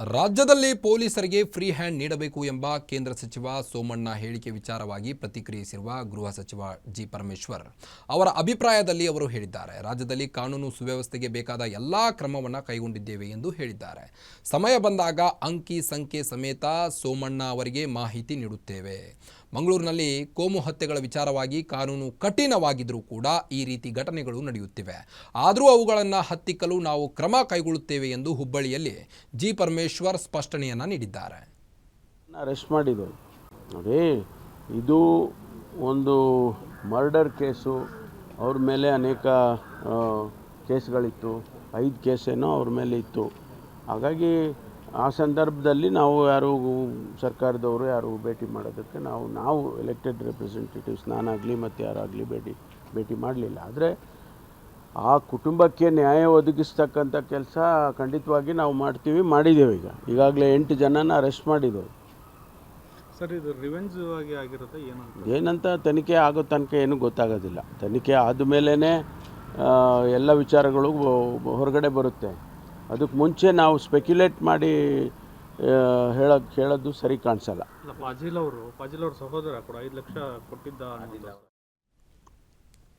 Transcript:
ರಾಜ್ಯದಲ್ಲಿ ಪೊಲೀಸರಿಗೆ free hand ನೀಡಬೇಕು ಎಂಬ ಕೇಂದ್ರ ಸಚಿವ ಸೋಮಣ್ಣ ಹೇಳಿಕೆ ವಿಚಾರವಾಗಿ ಪ್ರತಿಕ್ರಿಯಿಸಿರುವ ಗೃಹ ಸಚಿವ ಜಿ ಪರಮೇಶ್ವರ್ ಅವರ ಅಭಿಪ್ರಾಯದಲ್ಲಿ ಅವರು ಹೇಳಿದ್ದಾರೆ. ರಾಜ್ಯದಲ್ಲಿ ಕಾನೂನು ಸುವ್ಯವಸ್ಥೆಗೆ ಬೇಕಾದ ಎಲ್ಲಾ ಕ್ರಮವನ್ನು ಕೈಗೊಂಡಿದ್ದೇವೆ ಎಂದು ಹೇಳಿದ್ದಾರೆ. ಸಮಯ ಬಂದಾಗ ಅಂಕಿ ಸಂಖ್ಯೆ ಸಮೇತ ಸೋಮಣ್ಣ ಅವರಿಗೆ ಮಾಹಿತಿ ನೀಡುತ್ತೇವೆ. ಮಂಗಳೂರಿನಲ್ಲಿ ಕೋಮು ಹತ್ಯೆಗಳ ವಿಚಾರವಾಗಿ ಕಾನೂನು ಕಠಿಣವಾಗಿದ್ದರೂ ಕೂಡ ಈ ರೀತಿ ಘಟನೆಗಳು ನಡೆಯುತ್ತಿವೆ. ಆದರೂ ಅವುಗಳನ್ನು ಹತ್ತಿಕ್ಕಲು ನಾವು ಕ್ರಮ ಕೈಗೊಳ್ಳುತ್ತೇವೆ ಎಂದು ಹುಬ್ಬಳ್ಳಿಯಲ್ಲಿ ಜಿ ಪರಮೇಶ್ವರ್ ಸ್ಪಷ್ಟನೆಯನ್ನು ನೀಡಿದ್ದಾರೆ. ಅರೆಸ್ಟ್ ಮಾಡಿದರು ನೋಡಿ, ಇದು ಒಂದು ಮರ್ಡರ್ ಕೇಸು. ಅವ್ರ ಮೇಲೆ ಅನೇಕ ಕೇಸ್ಗಳಿತ್ತು, 5 ಕೇಸೇನೋ ಅವ್ರ ಮೇಲೆ ಇತ್ತು. ಹಾಗಾಗಿ ಆ ಸಂದರ್ಭದಲ್ಲಿ ನಾವು ಯಾರು ಸರ್ಕಾರದವರು ಯಾರು ಭೇಟಿ ಮಾಡೋದಕ್ಕೆ ನಾವು ಎಲೆಕ್ಟೆಡ್ ರೆಪ್ರೆಸೆಂಟೇಟಿವ್ಸ್ ನಾನಾಗಲಿ ಮತ್ತು ಯಾರಾಗಲಿ ಭೇಟಿ ಮಾಡಲಿಲ್ಲ. ಆದರೆ ಆ ಕುಟುಂಬಕ್ಕೆ ನ್ಯಾಯ ಒದಗಿಸ್ತಕ್ಕಂಥ ಕೆಲಸ ಖಂಡಿತವಾಗಿ ನಾವು ಮಾಡಿದ್ದೇವೆ. ಈಗಾಗಲೇ 8 ಜನನ ಅರೆಸ್ಟ್ ಮಾಡಿದ್ದೇವೆ. ಸರ್, ಇದು ರಿವೆಂಜ್ ಆಗಿ ಆಗಿರುತ್ತೆ ಏನಂತ ತನಿಖೆ ಆಗೋ ತನಕ ಏನೂ ಗೊತ್ತಾಗೋದಿಲ್ಲ. ತನಿಖೆ ಆದಮೇಲೆ ಎಲ್ಲ ವಿಚಾರಗಳು ಹೊರಗಡೆ ಬರುತ್ತೆ. ಅದಕ್ಕೆ ಮುಂಚೆ ನಾವು ಸ್ಪೆಕ್ಯುಲೇಟ್ ಮಾಡಿ ಹೇಳೋದು ಸರಿ ಕಾಣಿಸಲ್ಲ. ಪಾಜಿಲ್ ಅವರು ಸಹೋದರ ಕೂಡ 5 ಲಕ್ಷ ಕೊಟ್ಟಿದ್ದ